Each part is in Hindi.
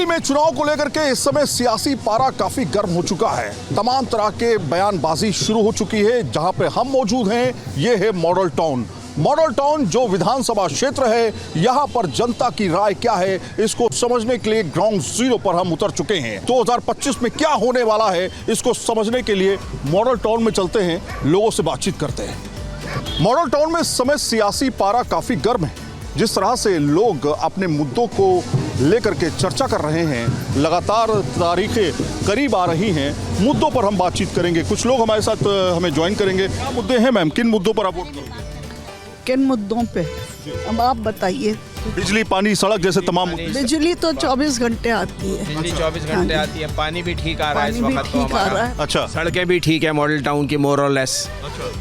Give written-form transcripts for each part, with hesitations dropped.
में चुनाव को लेकर के इस समय सियासी पारा काफी गर्म हो चुका है। तमाम तरह के बयानबाजी शुरू हो चुकी है। जहां पे हम मौजूद हैं ये है मॉडल टाउन। मॉडल टाउन जो विधानसभा क्षेत्र है, यहां पर जनता की राय क्या है इसको समझने के लिए ग्राउंड जीरो पर हम उतर चुके हैं। 2025 में क्या होने वाला है इसको समझने के लिए मॉडल टाउन में चलते हैं, लोगों से बातचीत करते हैं। मॉडल टाउन में इस समय सियासी पारा काफी गर्म है। जिस तरह से लोग अपने मुद्दों को लेकर के चर्चा कर रहे हैं, लगातार तारीखें करीब आ रही हैं, मुद्दों पर हम बातचीत करेंगे। कुछ लोग हमारे साथ हमें ज्वाइन करेंगे। क्या मुद्दे हैं मैम, किन मुद्दों पर आप वोट करोगे? किन मुद्दों पे अब आप बताइए। बिजली, पानी, सड़क जैसे तमाम मुद्दे। बिजली तो 24 घंटे आती है। बिजली 24 घंटे आती है। पानी भी ठीक आ रहा है इस पानी भी वक्त तो ठीक आ हमारा। रहा है। अच्छा, सड़कें भी ठीक है मॉडल टाउन की, मोर और लेस।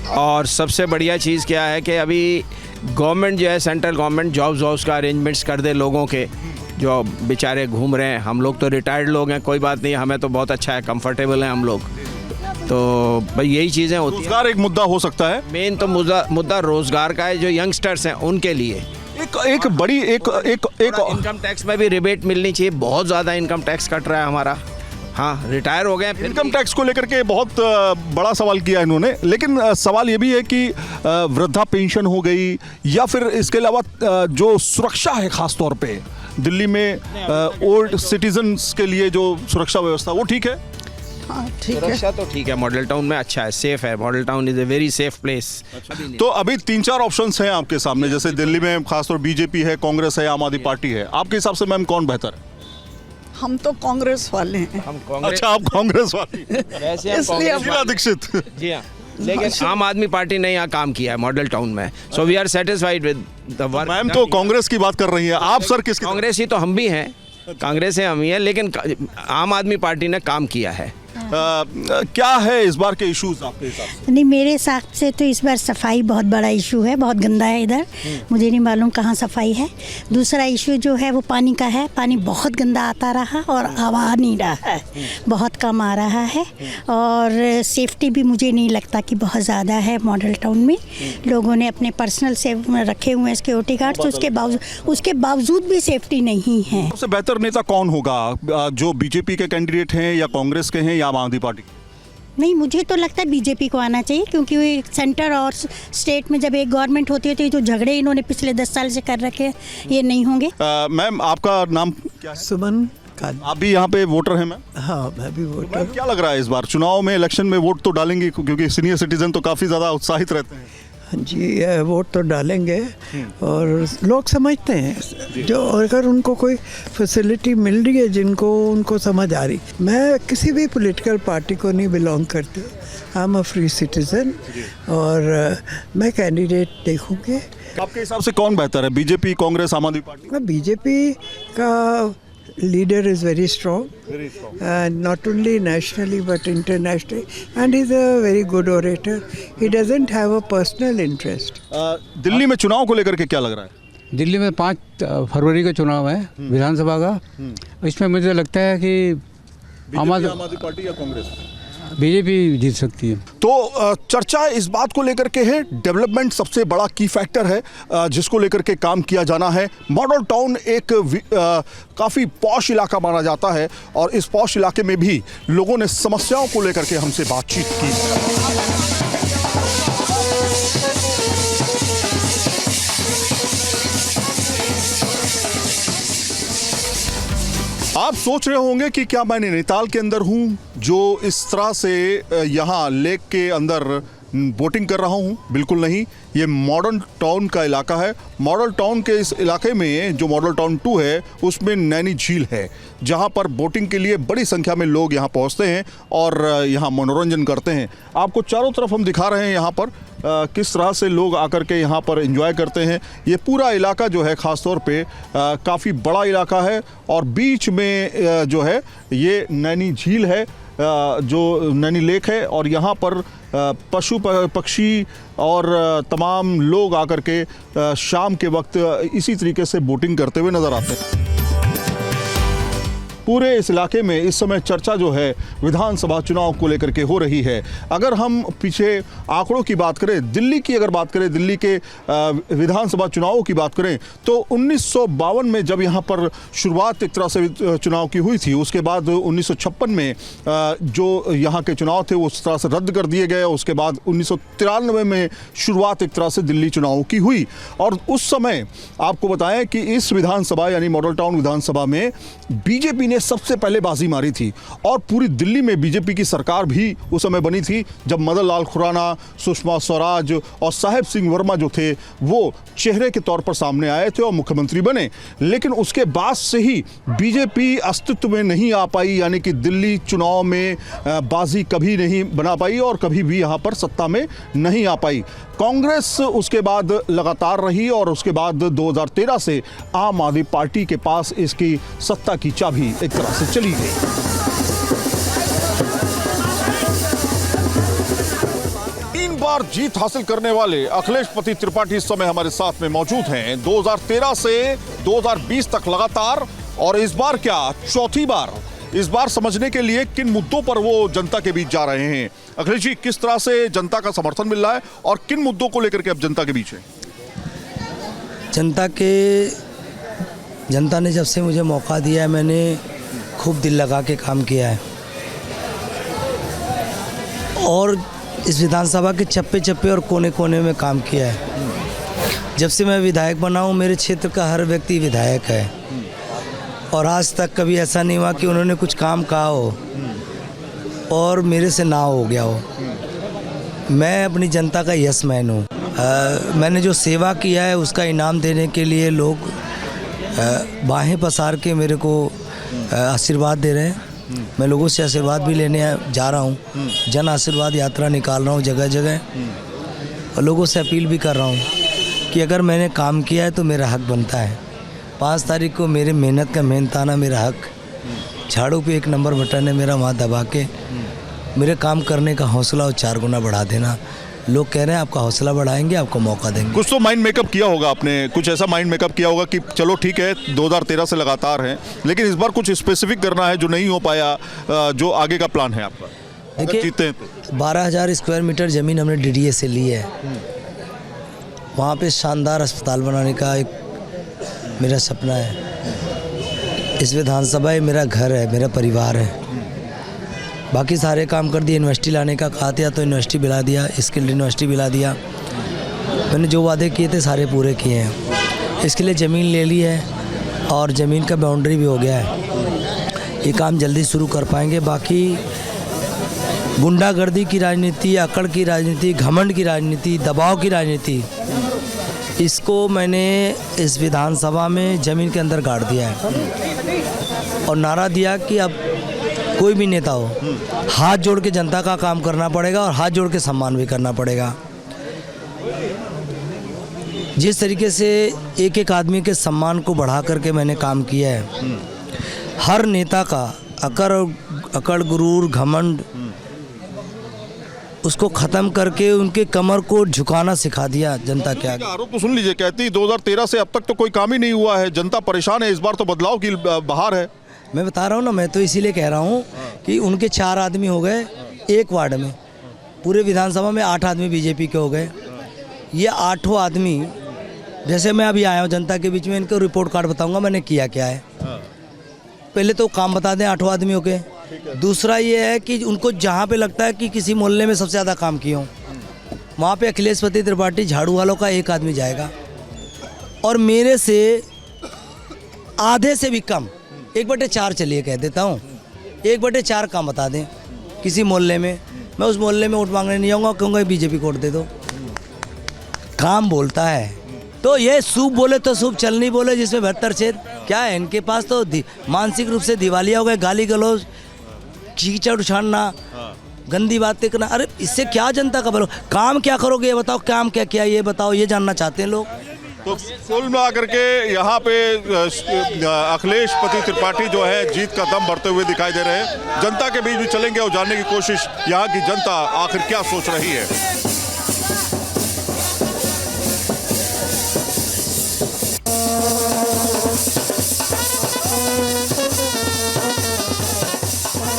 और सबसे बढ़िया चीज़ क्या है कि अभी गवर्नमेंट जो है, सेंट्रल गवर्नमेंट जॉब्स का अरेंजमेंट्स कर दे लोगों के, जो बेचारे घूम रहे हैं। हम लोग तो रिटायर्ड लोग हैं, कोई बात नहीं, हमें तो बहुत अच्छा है, कंफर्टेबल हैं हम लोग। तो भाई यही चीज़ें होती हैं। रोजगार एक मुद्दा हो सकता है। मेन तो मुद्दा रोजगार का है, जो यंगस्टर्स हैं उनके लिए। एक बड़ी एक इनकम टैक्स में भी रिबेट मिलनी चाहिए। बहुत ज़्यादा इनकम टैक्स कट रहा है हमारा। हाँ, रिटायर हो गए। इनकम टैक्स को लेकर के बहुत बड़ा सवाल किया इन्होंने, लेकिन सवाल ये भी है कि वृद्धा पेंशन हो गई या फिर इसके अलावा जो सुरक्षा है, खास तौर पे दिल्ली में ओल्ड सिटीजन्स के लिए जो सुरक्षा व्यवस्था, वो ठीक है? हाँ, ठीक है। सुरक्षा तो ठीक है, मॉडल टाउन में अच्छा है, सेफ है। Model town is a very safe place. तो अभी 3-4 ऑप्शंस हैं आपके सामने, जैसे दिल्ली में खासतौर बीजेपी है, कांग्रेस है, आम आदमी पार्टी है। आपके हिसाब से मैम कौन बेहतर है? हम तो कांग्रेस वाले हैं। हम कांग्रेस। अच्छा, आप कांग्रेस वाली। वैसे हम इसलिए कांग्रेस शीला दीक्षित। जी हाँ, लेकिन आम आदमी पार्टी ने यहाँ काम किया है मॉडल टाउन में, so we are satisfied with the work. Ma'am तो कांग्रेस की बात कर रही है, आप सर किसकी? कांग्रेस ही तो हम भी हैं, कांग्रेस है हम ही है, लेकिन आम आदमी पार्टी ने काम किया है। क्या है इस बार के इश्यूज आपके हिसाब से? नहीं, मेरे हिसाब से तो इस बार सफाई बहुत बड़ा इशू है। बहुत गंदा है इधर, मुझे नहीं मालूम कहाँ सफाई है। दूसरा इशू जो है वो पानी का है। पानी बहुत गंदा आता रहा और आ नहीं रहा है, बहुत कम आ रहा है। और सेफ्टी भी मुझे नहीं लगता कि बहुत ज़्यादा है मॉडल टाउन में। लोगों ने अपने पर्सनल से रखे हुए हैं सिक्योरिटी गार्ड्स, उसके बावजूद भी सेफ्टी नहीं है। सबसे बेहतर नेता कौन होगा, जो बीजेपी के कैंडिडेट हैं या कांग्रेस के हैं या आम आदमी पार्टी? नहीं, मुझे तो लगता है बीजेपी को आना चाहिए, क्योंकि सेंटर और स्टेट में जब एक गवर्नमेंट होती है तो ये जो झगड़े इन्होंने पिछले 10 साल से कर रखे हैं, ये नहीं होंगे। मैम आपका नाम क्या है? सुमन का। आप भी यहाँ पे वोटर हैं मैम? हाँ, मैं भी वोटर। क्या लग रहा है इस बार चुनाव में, इलेक्शन में वोट तो डालेंगे, क्योंकि सीनियर सिटीजन तो काफ़ी ज़्यादा उत्साहित रहते हैं। जी, वोट तो डालेंगे और लोग समझते हैं जो, अगर उनको कोई फैसिलिटी मिल रही है जिनको उनको समझ आ रही। मैं किसी भी पॉलिटिकल पार्टी को नहीं बिलोंग करती, I am a free citizen और मैं कैंडिडेट देखूंगी। आपके हिसाब से कौन बेहतर है, बीजेपी, कांग्रेस, आम आदमी पार्टी? बीजेपी का leader is very strong, and not only nationally but internationally, and he's a very good orator. He doesn't have a personal interest. Delhi में चुनाव को लेकर के क्या लग रहा है? दिल्ली में 5 फरवरी का चुनाव है विधानसभा का। इसमें मुझे लगता है कि आम आदमी पार्टी या कांग्रेस? बीजेपी जीत सकती है। तो चर्चा इस बात को लेकर के है, डेवलपमेंट सबसे बड़ा की फैक्टर है जिसको लेकर के काम किया जाना है। मॉडल टाउन एक काफ़ी पॉश इलाका माना जाता है और इस पॉश इलाके में भी लोगों ने समस्याओं को लेकर के हमसे बातचीत की। आप सोच रहे होंगे कि क्या मैं नैनीताल के अंदर हूं, जो इस तरह से यहाँ लेक के अंदर बोटिंग कर रहा हूं? बिल्कुल नहीं, ये मॉडल टाउन का इलाका है। मॉडल टाउन के इस इलाके में जो मॉडल टाउन 2 है उसमें नैनी झील है, जहां पर बोटिंग के लिए बड़ी संख्या में लोग यहां पहुंचते हैं और यहां मनोरंजन करते हैं। आपको चारों तरफ हम दिखा रहे हैं यहाँ पर किस तरह से लोग आकर के यहाँ पर एंजॉय करते हैं। ये पूरा इलाका जो है ख़ास तौर पे काफ़ी बड़ा इलाका है और बीच में जो है ये नैनी झील है, जो नैनी लेक है, और यहाँ पर पशु पक्षी और तमाम लोग आकर के शाम के वक्त इसी तरीके से बोटिंग करते हुए नज़र आते हैं। पूरे इस इलाके में इस समय चर्चा जो है विधानसभा चुनाव को लेकर के हो रही है। अगर हम पीछे आंकड़ों की बात करें, दिल्ली की अगर बात करें, दिल्ली के विधानसभा चुनावों की बात करें तो 1952 में जब यहाँ पर शुरुआत एक तरह से चुनाव की हुई थी, उसके बाद 1956 में जो यहाँ के चुनाव थे वो उस तरह से रद्द कर दिए गए। उसके बाद 1993 में शुरुआत एक तरह से दिल्ली चुनावों की हुई और उस समय आपको बताएं कि इस विधानसभा यानी मॉडल टाउन विधानसभा में बीजेपी ने सबसे पहले बाजी मारी थी और पूरी दिल्ली में बीजेपी की सरकार भी उस समय बनी थी जब मदन लाल खुराना, सुषमा स्वराज और साहेब सिंह वर्मा जो थे वो चेहरे के तौर पर सामने आए थे और मुख्यमंत्री बने। लेकिन उसके बाद से ही बीजेपी अस्तित्व में नहीं आ पाई, यानी कि दिल्ली चुनाव में बाजी कभी नहीं बना पाई और कभी भी यहाँ पर सत्ता में नहीं आ पाई। कांग्रेस उसके बाद लगातार रही और उसके बाद 2013 से आम आदमी पार्टी के पास इसकी सत्ता की चाबी एक तरह से चली गई। 3 बार जीत हासिल करने वाले अखिलेश पति त्रिपाठी इस समय हमारे साथ में मौजूद हैं। 2013 से 2020 तक लगातार, और इस बार क्या चौथी बार। इस बार समझने के लिए किन मुद्दों पर वो जनता के बीच जा रहे हैं। अखिलेश जी, किस तरह से जनता का समर्थन मिल रहा है और किन मुद्दों को लेकर के अब जनता के बीच है? जनता ने जब से मुझे मौका दिया है मैंने खूब दिल लगा के काम किया है और इस विधानसभा के चप्पे चप्पे और कोने कोने में काम किया है। जब से मैं विधायक बना हूँ मेरे क्षेत्र का हर व्यक्ति विधायक है और आज तक कभी ऐसा नहीं हुआ कि उन्होंने कुछ काम कहा हो और मेरे से ना हो गया हो। मैं अपनी जनता का यस मैन हूँ। मैंने जो सेवा किया है उसका इनाम देने के लिए लोग बाहें पसार के मेरे को आशीर्वाद दे रहे हैं। मैं लोगों से आशीर्वाद भी लेने जा रहा हूँ, जन आशीर्वाद यात्रा निकाल रहा हूँ जगह जगह और लोगों से अपील भी कर रहा हूँ कि अगर मैंने काम किया है तो मेरा हक बनता है। 5 तारीख को मेरे मेहनत का मेहनताना मेरा हक, झाड़ू पे 1 नंबर बटन है मेरा, वहाँ दबा के मेरे काम करने का हौसला और 4 गुना बढ़ा देना। लोग कह रहे हैं आपका हौसला बढ़ाएंगे, आपको मौका देंगे। कुछ तो माइंड मेकअप किया होगा आपने, कुछ ऐसा माइंड मेकअप किया होगा कि चलो ठीक है 2013 से लगातार हैं, लेकिन इस बार कुछ स्पेसिफिक करना है जो नहीं हो पाया, जो आगे का प्लान है आपका? देखिए, जीतते हैं तो 12,000 स्क्वायर मीटर ज़मीन हमने DDA से ली है। वहाँ पे शानदार अस्पताल बनाने का एक मेरा सपना है। इस विधानसभा ये मेरा घर है, मेरा परिवार है। बाकी सारे काम कर दिए। यूनिवर्सिटी लाने का कहा था तो यूनिवर्सिटी दिला दिया, स्किल यूनिवर्सिटी दिला दिया। मैंने जो वादे किए थे सारे पूरे किए हैं। इसके लिए ज़मीन ले ली है और ज़मीन का बाउंड्री भी हो गया है। ये काम जल्दी शुरू कर पाएंगे। बाकी गुंडागर्दी की राजनीति, अकड़ की राजनीति, घमंड की राजनीति, दबाव की राजनीति, इसको मैंने इस विधानसभा में ज़मीन के अंदर गाड़ दिया है और नारा दिया कि अब कोई भी नेता हो, हाथ जोड़ के जनता का काम करना पड़ेगा और हाथ जोड़ के सम्मान भी करना पड़ेगा। जिस तरीके से एक एक आदमी के सम्मान को बढ़ा करके मैंने काम किया है, हर नेता का अकड़ गुरूर घमंड उसको ख़त्म करके उनके कमर को झुकाना सिखा दिया जनता के आगे। आरोप तो सुन लीजिए, कहती 2013 से अब तक तो कोई काम ही नहीं हुआ है, जनता परेशान है, इस बार तो बदलाव की बहार है। मैं बता रहा हूँ ना, मैं तो इसीलिए कह रहा हूँ कि उनके 4 आदमी हो गए एक वार्ड में, पूरे विधानसभा में 8 आदमी बीजेपी के हो गए। ये 8 आदमी, जैसे मैं अभी आया हूँ जनता के बीच में, इनको रिपोर्ट कार्ड बताऊँगा मैंने किया क्या है। पहले तो काम बता दें 8 आदमियों के। दूसरा ये है कि उनको जहाँ पे लगता है कि किसी मोहल्ले में सबसे ज़्यादा काम किया हूँ, वहाँ पे अखिलेश पति त्रिपाठी झाड़ू वालों का 1 आदमी जाएगा और मेरे से आधे से भी कम 1/4 चलिए कह देता हूँ, 1/4 काम बता दें किसी मोहल्ले में, मैं उस मोहल्ले में वोट मांगने नहीं जाऊँगा, कहूँगा बीजेपी को वोट दे दो। काम बोलता है तो ये सूप बोले तो सूप, चलनी बोले जिसमें 72 छेद। क्या है इनके पास? तो मानसिक रूप से दिवालिया हो गए, गाली गलौज, कीचड़ उछाड़ना, गंदी बातें करना। अरे इससे क्या जनता का भला? काम क्या करोगे ये बताओ, काम क्या किया ये बताओ, ये जानना चाहते हैं लोग। तो कुल मिला करके यहाँ पे अखिलेश पति त्रिपाठी जो है जीत का दम भरते हुए दिखाई दे रहे हैं। जनता के बीच भी चलेंगे और जानने की कोशिश यहाँ की जनता आखिर क्या सोच रही है।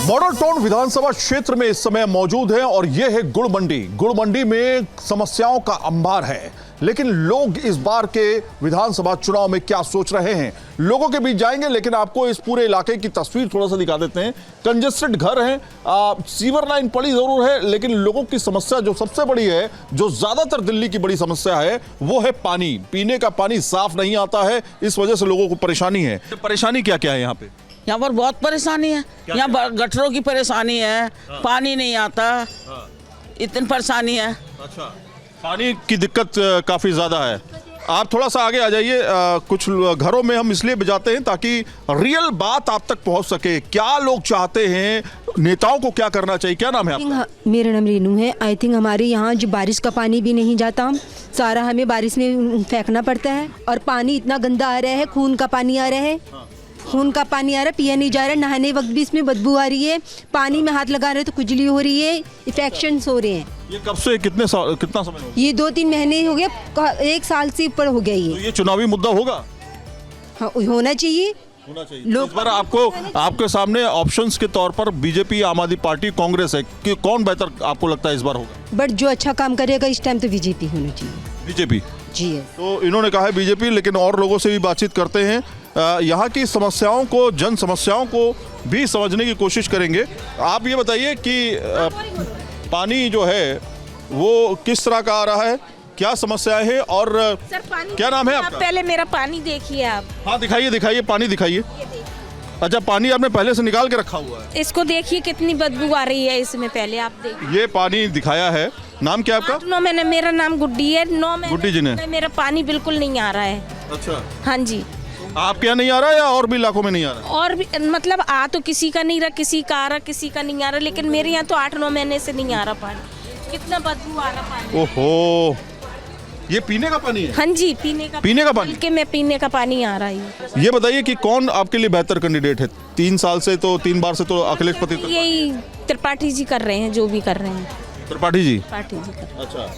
मॉडल टाउन विधानसभा क्षेत्र में इस समय मौजूद है और यह है गुड़ मंडी। गुड़ मंडी में समस्याओं का अंबार है, लेकिन लोग इस बार के विधानसभा चुनाव में क्या सोच रहे हैं, लोगों के बीच जाएंगे। लेकिन आपको इस पूरे इलाके की तस्वीर थोड़ा सा दिखा देते हैं। कंजेस्टेड घर हैं, सीवर लाइन पड़ी जरूर है, लेकिन लोगों की समस्या जो सबसे बड़ी है, जो ज्यादातर दिल्ली की बड़ी समस्या है, वो है पानी। पीने का पानी साफ नहीं आता है, इस वजह से लोगों को परेशानी है। परेशानी क्या क्या है यहाँ पे? यहाँ पर बहुत परेशानी है। यहाँ गटरों की परेशानी है, पानी नहीं आता, इतनी परेशानी है। अच्छा, पानी की दिक्कत काफी ज्यादा है। आप थोड़ा सा आगे आ जाइए। कुछ घरों में हम इसलिए बजाते हैं ताकि रियल बात आप तक पहुंच सके। क्या लोग चाहते हैं, नेताओं को क्या करना चाहिए? क्या नाम है आपका? मेरा नाम रेनू है। आई थिंक हमारे यहाँ जो बारिश का पानी भी नहीं जाता, सारा हमें बारिश में फेंकना पड़ता है। और पानी इतना गंदा आ रहा है, खून का पानी आ रहा है, खून का पानी आ रहा है, पिया नहीं जा रहा है। नहाने वक्त भी इसमें बदबू आ रही है, पानी में हाथ लगा रहे तो खुजली हो रही है, इन्फेक्शंस हो रहे हैं। ये कब से कितना समय हो गया? ये 2-3 महीने हो गया, 1 साल से ऊपर हो गया ये। तो ये चुनावी मुद्दा होगा? हाँ, होना चाहिए। इस बार आपके सामने ऑप्शंस के तौर पर बीजेपी, आम आदमी पार्टी, कांग्रेस है कि कौन बेहतर आपको लगता है इस बार होगा? बट जो अच्छा काम करेगा इस टाइम तो बीजेपी होना चाहिए। बीजेपी जी है। तो इन्होंने कहा है बीजेपी, लेकिन और लोगों से भी बातचीत करते हैं। यहाँ की समस्याओं को, जन समस्याओं को भी समझने की कोशिश करेंगे। आप ये बताइए कि पानी जो है वो किस तरह का आ रहा है, क्या समस्याएं हैं और सर, पानी क्या नाम है आप आपका? पहले मेरा पानी देखिए आप। हाँ, दिखाइए पानी दिखाइए। अच्छा, पानी आपने पहले से निकाल के रखा हुआ है? इसको देखिए कितनी बदबू आ रही है इसमें, पहले आप देखिए। ये पानी दिखाया है। नाम क्या आपका? 8-9 महीने, मेरा नाम गुड्डी है। 9 गुड्डी जी ने? महीने मेरा पानी बिल्कुल नहीं आ रहा है। अच्छा, हाँ जी। आपके यहाँ नहीं आ रहा है या और भी इलाकों में नहीं आ रहा है? और भी मतलब आ तो किसी का नहीं रहा, किसी का आ रहा, किसी का नहीं आ रहा, लेकिन मेरे यहाँ तो 8-9 महीने से नहीं आ रहा पानी। कितना बदबू आ रहा पानी। ओहो, ये पीने का पानी है? हाँ जी, पीने का पानी के में पीने का पानी आ रहा है। ये बताइए कि कौन आपके लिए बेहतर कैंडिडेट है? 3 साल से तो 3 बार से तो अखिलेश पति। यही त्रिपाठी जी कर रहे हैं, जो भी कर रहे हैं। त्रिपाठी जी? त्रिपाठी जी कर। अच्छा,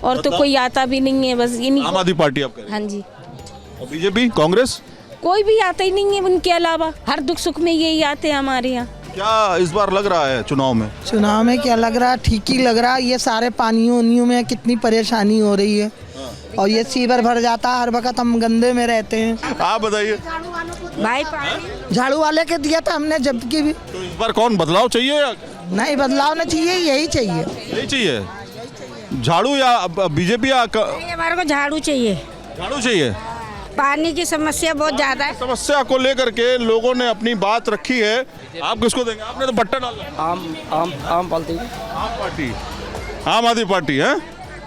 और तो कोई आता भी नहीं है, बस इन्हीं। आम आदमी पार्टी आप कह रहे हैं? हाँ जी। और बीजेपी, कांग्रेस? कोई भी आता ही नहीं है उनके अलावा। हर दुख सुख में यही आते हैं हमारे यहाँ। क्या इस बार लग रहा है चुनाव में? चुनाव में क्या लग रहा है? ठीक ही लग रहा है। ये सारे पानियों में कितनी परेशानी हो रही है, और ये सीवर भर जाता है, हर वक्त हम गंदे में रहते हैं। आप बताइए। भाई झाड़ू वाले के दिया था हमने, जबकि भी। तो इस बार कौन बदलाव चाहिए या? नहीं, बदलाव नहीं चाहिए, यही चाहिए। यही चाहिए, झाड़ू या बीजेपी या हमारे को झाड़ू चाहिए। झाड़ू चाहिए। पानी की समस्या बहुत ज्यादा है। समस्या को लेकर के लोगों ने अपनी बात रखी है। आप किसको देंगे? आपने तो बट्टा डाला। आम पार्टी, आम आदमी पार्टी है।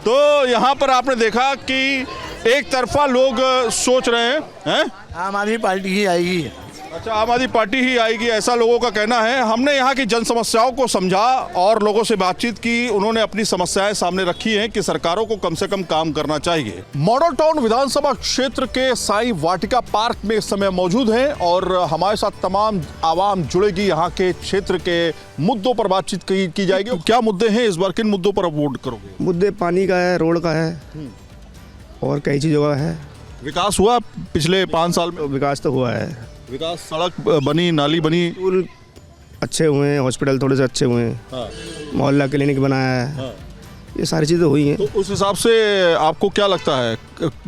तो यहाँ पर आपने देखा कि एक तरफा लोग सोच रहे हैं आम आदमी पार्टी ही आएगी। अच्छा, आम आदमी पार्टी ही आएगी, ऐसा लोगों का कहना है। हमने यहाँ की जन समस्याओं को समझा और लोगों से बातचीत की। उन्होंने अपनी समस्याएं सामने रखी हैं कि सरकारों को कम से कम काम करना चाहिए। मॉडल टाउन विधानसभा क्षेत्र के साई वाटिका पार्क में इस समय मौजूद हैं और हमारे साथ तमाम आवाम जुड़ेगी। यहाँ के क्षेत्र के मुद्दों पर बातचीत की जाएगी। क्या मुद्दे हैं इस बार, किन मुद्दों पर वोट करोगे? मुद्दे पानी का है, रोड का है, और कई चीज़ों का है। विकास हुआ पिछले 5 साल में? विकास तो हुआ है। विकास, सड़क बनी, नाली बनी, स्कूल अच्छे हुए हैं, हॉस्पिटल थोड़े से अच्छे हुए हैं, हाँ। मोहल्ला क्लिनिक बनाया है, हाँ। ये सारी चीज़ें हुई हैं। तो उस हिसाब से आपको क्या लगता है,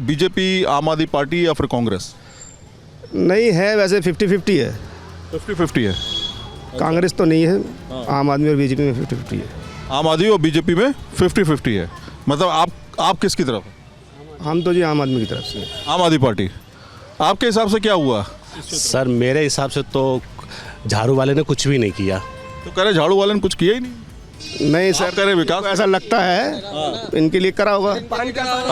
बीजेपी, आम आदमी पार्टी या फिर कांग्रेस? नहीं है, वैसे 50-50 है। 50-50 है। कांग्रेस तो नहीं है, आम आदमी और बीजेपी में 50-50 है। आम आदमी और बीजेपी में 50-50 है। मतलब आप किसकी तरफ? हम तो जी आम आदमी की तरफ से। आम आदमी पार्टी। आपके हिसाब से क्या हुआ? सर मेरे हिसाब से तो झाड़ू वाले ने कुछ भी नहीं किया। तो कह रहे झाड़ू वाले ने कुछ किया ही नहीं। नहीं सर, कह रहे विकास, ऐसा लगता है इनके लिए करा होगा।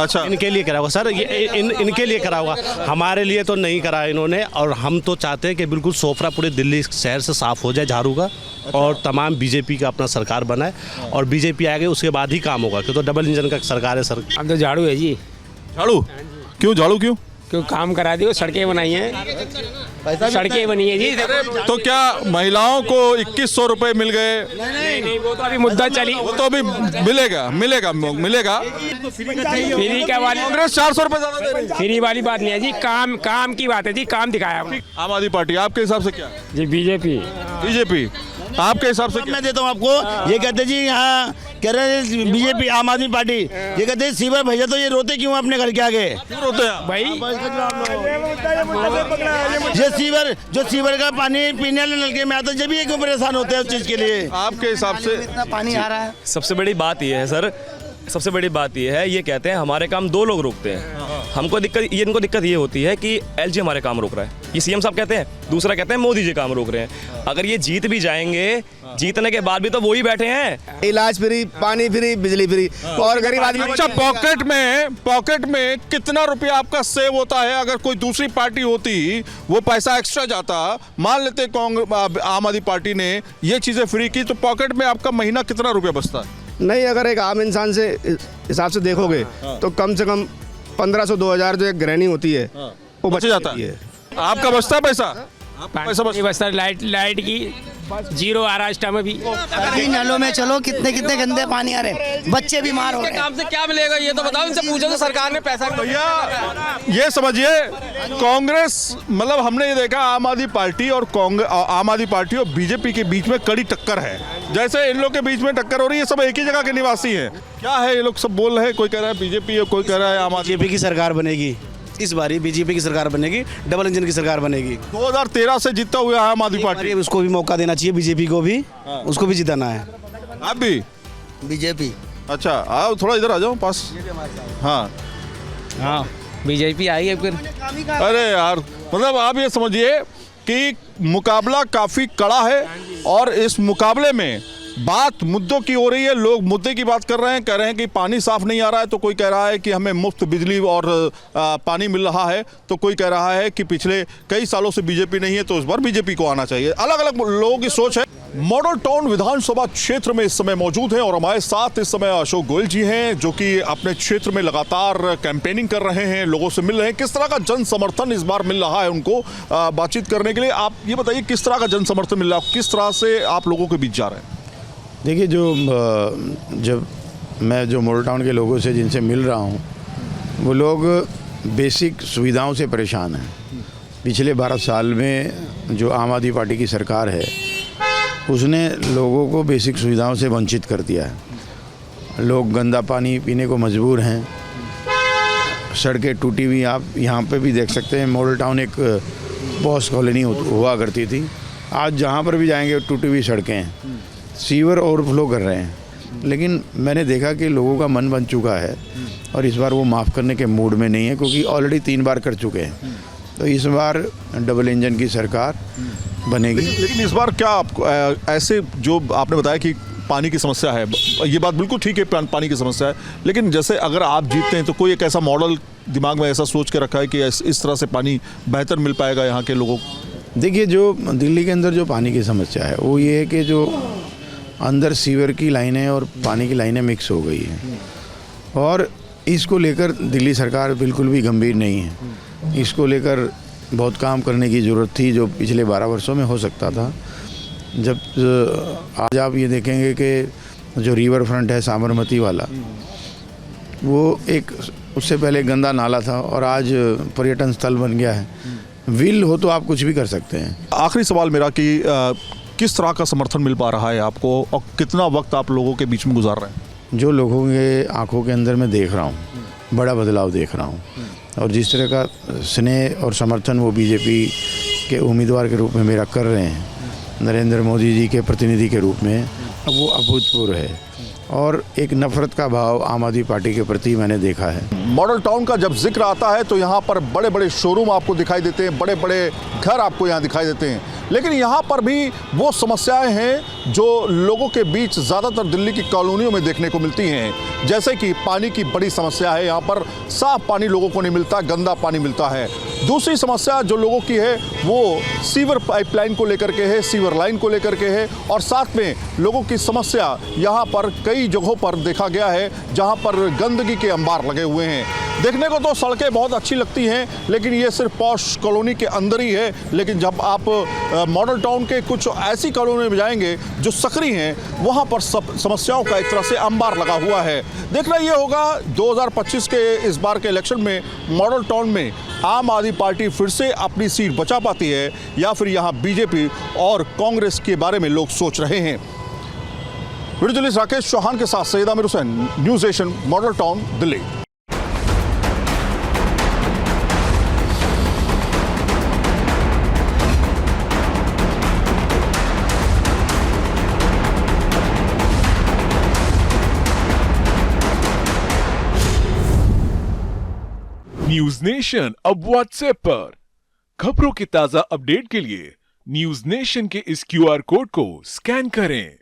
अच्छा, इनके लिए करा होगा सर, ये इनके लिए करा होगा, हमारे लिए तो नहीं करा इन्होंने। और हम तो चाहते हैं कि बिल्कुल सोफरा पूरे दिल्ली शहर से साफ हो जाए झाड़ू का, और तमाम बीजेपी का अपना सरकार बनाए, और बीजेपी आएगी उसके बाद ही काम होगा, क्योंकि तो डबल इंजन का सरकार है सर। अब तो झाड़ू है जी। झाड़ू क्यों? झाड़ू क्यों? क्यों काम करा दी, सड़कें बनाई हैं, सड़कें बनी है जी। तो क्या महिलाओं को 2100 रुपए मिल गए? नहीं, वो तो अभी मुद्दा चली। वो तो अभी मिलेगा। फ्री का वाली, कांग्रेस 400 रुपए ज्यादा दे रही है। फ्री वाली बात नहीं है जी, काम की बात है जी, काम दिखाया। आम आदमी पार्टी आपके हिसाब से क्या? जी बीजेपी। बीजेपी। आपके हिसाब से मैं देता हूँ आपको। ये कहते जी यहाँ कह रहे हैं बीजेपी आम आदमी पार्टी, ये कहते हैं सीवर भैया तो ये रोते क्यों अपने घर के आगे? क्यों रोते हैं भाई ये सीवर जो सीवर का पानी पीने वाले नलके में आता है, जब ये क्यों परेशान होते हैं उस चीज़ के लिए? आपके हिसाब से इतना पानी आ रहा है। सबसे बड़ी बात ये है सर, सबसे बड़ी बात ये है, ये कहते हैं हमारे काम दो लोग रोकते हैं। हमको दिक्कत ये, इनको दिक्कत ये होती है कि एलजी हमारे काम रोक रहा है, ये सीएम साहब कहते हैं, दूसरा कहते हैं मोदी जी काम रोक रहे हैं। अगर ये जीत भी जाएंगे, जीतने के बाद भी तो वही बैठे हैं। इलाज फ्री, पानी फ्री, बिजली फ्री और गरीब आदमी। अच्छा, पॉकेट में कितना रुपया आपका सेव होता है? अगर कोई दूसरी पार्टी होती वो पैसा एक्स्ट्रा जाता, मान लेते कांग्रेस आम आदमी पार्टी ने ये चीजें फ्री की, तो पॉकेट में आपका महीना कितना रुपया बचता है? नहीं, अगर एक आम इंसान से हिसाब से देखोगे तो कम से कम 1500-2000 जो एक गृहिणी होती है वो बच जाता है। आपका बचता है पैसा? पैसा बचता है। लाइट की जीरो आ रहा है इस टाइम में भी। अभी नलों में चलो कितने कितने गंदे पानी आ रहे हैं, बच्चे बीमार हो रहे हैं। काम से क्या मिलेगा ये तो बताओ, इनसे पूछो तो सरकार ने पैसा। भैया ये समझिए, कांग्रेस मतलब हमने ये देखा आम आदमी पार्टी और बीजेपी के बीच में कड़ी टक्कर है। जैसे इन लोग के बीच में टक्कर हो रही है, सब एक ही जगह के निवासी हैं। क्या है ये लोग सब बोल रहे हैं, कोई कह रहा है बीजेपी और कोई कह रहा है आम आदमी। बीजेपी की सरकार बनेगी इस बारी, बीजेपी की सरकार बनेगी, डबल इंजन की सरकार बनेगी। 2013 से जीतता हुआ आम आदमी पार्टी, उसको भी मौका देना चाहिए, बीजेपी को भी, उसको भी जिताना है। आप भी बीजेपी? अच्छा, आओ थोड़ा इधर आ जाओ पास। हाँ बीजेपी आई है फिर। अरे यार, मतलब आप ये समझिए कि मुकाबला काफी कड़ा है और इस मुकाबले में बात मुद्दों की हो रही है। लोग मुद्दे की बात कर रहे हैं, कह रहे हैं कि पानी साफ नहीं आ रहा है, तो कोई कह रहा है कि हमें मुफ्त बिजली और पानी मिल रहा है, तो कोई कह रहा है कि पिछले कई सालों से बीजेपी नहीं है तो इस बार बीजेपी को आना चाहिए। अलग अलग लोगों की सोच है। मॉडल टाउन विधानसभा क्षेत्र में इस समय मौजूद हैं और हमारे साथ इस समय अशोक गोयल जी हैं, जो कि अपने क्षेत्र में लगातार कैंपेनिंग कर रहे हैं, लोगों से मिल रहे हैं। किस तरह का जन समर्थन इस बार मिल रहा है उनको बातचीत करने के लिए? आप ये बताइए, किस तरह का जन समर्थन मिल रहा है, किस तरह से आप लोगों के बीच जा रहे हैं? देखिए, जब मैं जो मॉडल टाउन के लोगों से जिनसे मिल रहा हूँ, वो लोग बेसिक सुविधाओं से परेशान हैं। पिछले 12 साल में जो आम आदमी पार्टी की सरकार है, उसने लोगों को बेसिक सुविधाओं से वंचित कर दिया है। लोग गंदा पानी पीने को मजबूर हैं, सड़कें टूटी हुई। आप यहाँ पे भी देख सकते हैं, मॉडल टाउन एक पॉश कॉलोनी हुआ करती थी, आज जहाँ पर भी जाएंगे टूटी हुई सड़कें हैं। सीवर ओवरफ्लो कर रहे हैं, लेकिन मैंने देखा कि लोगों का मन बन चुका है और इस बार वो माफ़ करने के मूड में नहीं है, क्योंकि ऑलरेडी 3 बार कर चुके हैं। तो इस बार डबल इंजन की सरकार बनेगी। लेकिन इस बार क्या आपको ऐसे, जो आपने बताया कि पानी की समस्या है, ये बात बिल्कुल ठीक है, पानी की समस्या है, लेकिन जैसे अगर आप जीतते हैं तो कोई एक ऐसा मॉडल दिमाग में ऐसा सोच के रखा है कि इस तरह से पानी बेहतर मिल पाएगा यहाँ के लोगों को? देखिए, जो दिल्ली के अंदर जो पानी की समस्या है वो ये है कि जो अंदर सीवर की लाइनें और पानी की लाइनें मिक्स हो गई हैं, और इसको लेकर दिल्ली सरकार बिल्कुल भी गंभीर नहीं है। इसको लेकर बहुत काम करने की ज़रूरत थी, जो पिछले 12 वर्षों में हो सकता था। जब आज आप ये देखेंगे कि जो रिवर फ्रंट है साबरमती वाला, वो एक उससे पहले गंदा नाला था और आज पर्यटन स्थल बन गया है। विल हो तो आप कुछ भी कर सकते हैं। आखिरी सवाल मेरा कि किस तरह का समर्थन मिल पा रहा है आपको और कितना वक्त आप लोगों के बीच में गुजार रहे हैं? जो लोगों के आंखों के अंदर मैं देख रहा हूँ, बड़ा बदलाव देख रहा हूँ, और जिस तरह का स्नेह और समर्थन वो बीजेपी के उम्मीदवार के रूप में मेरा कर रहे हैं, नरेंद्र मोदी जी के प्रतिनिधि के रूप में, वो अभूतपूर्व है। और एक नफरत का भाव आम आदमी पार्टी के प्रति मैंने देखा है। मॉडल टाउन का जब जिक्र आता है तो यहाँ पर बड़े बड़े शोरूम आपको दिखाई देते हैं, बड़े बड़े घर आपको यहाँ दिखाई देते हैं, लेकिन यहाँ पर भी वो समस्याएं हैं जो लोगों के बीच ज़्यादातर दिल्ली की कॉलोनियों में देखने को मिलती हैं। जैसे कि पानी की बड़ी समस्या है, यहाँ पर साफ पानी लोगों को नहीं मिलता, गंदा पानी मिलता है। दूसरी समस्या जो लोगों की है वो सीवर पाइपलाइन को लेकर के है, सीवर लाइन को लेकर के है, और साथ में लोगों की समस्या यहाँ पर कई जगहों पर देखा गया है जहाँ पर गंदगी के अंबार लगे हुए हैं। देखने को तो सड़कें बहुत अच्छी लगती हैं, लेकिन ये सिर्फ पॉश कॉलोनी के अंदर ही है। लेकिन जब आप मॉडल टाउन के कुछ ऐसी कॉलोनी में जाएंगे जो सकरी हैं, वहाँ पर सब समस्याओं का एक तरह से अंबार लगा हुआ है। देखना ये होगा 2025 के इस बार के इलेक्शन में मॉडल टाउन में आम आदमी पार्टी फिर से अपनी सीट बचा पाती है या फिर यहाँ बीजेपी और कांग्रेस के बारे में लोग सोच रहे हैं। वीडियो जर्नलिस्ट राकेश चौहान के साथ Syed Aamir Hussain, news Asian, model town, Delhi. News nation अब व्हाट्सएप पर खबरों की ताजा अपडेट के लिए न्यूज नेशन के इस QR कोड को स्कैन करें।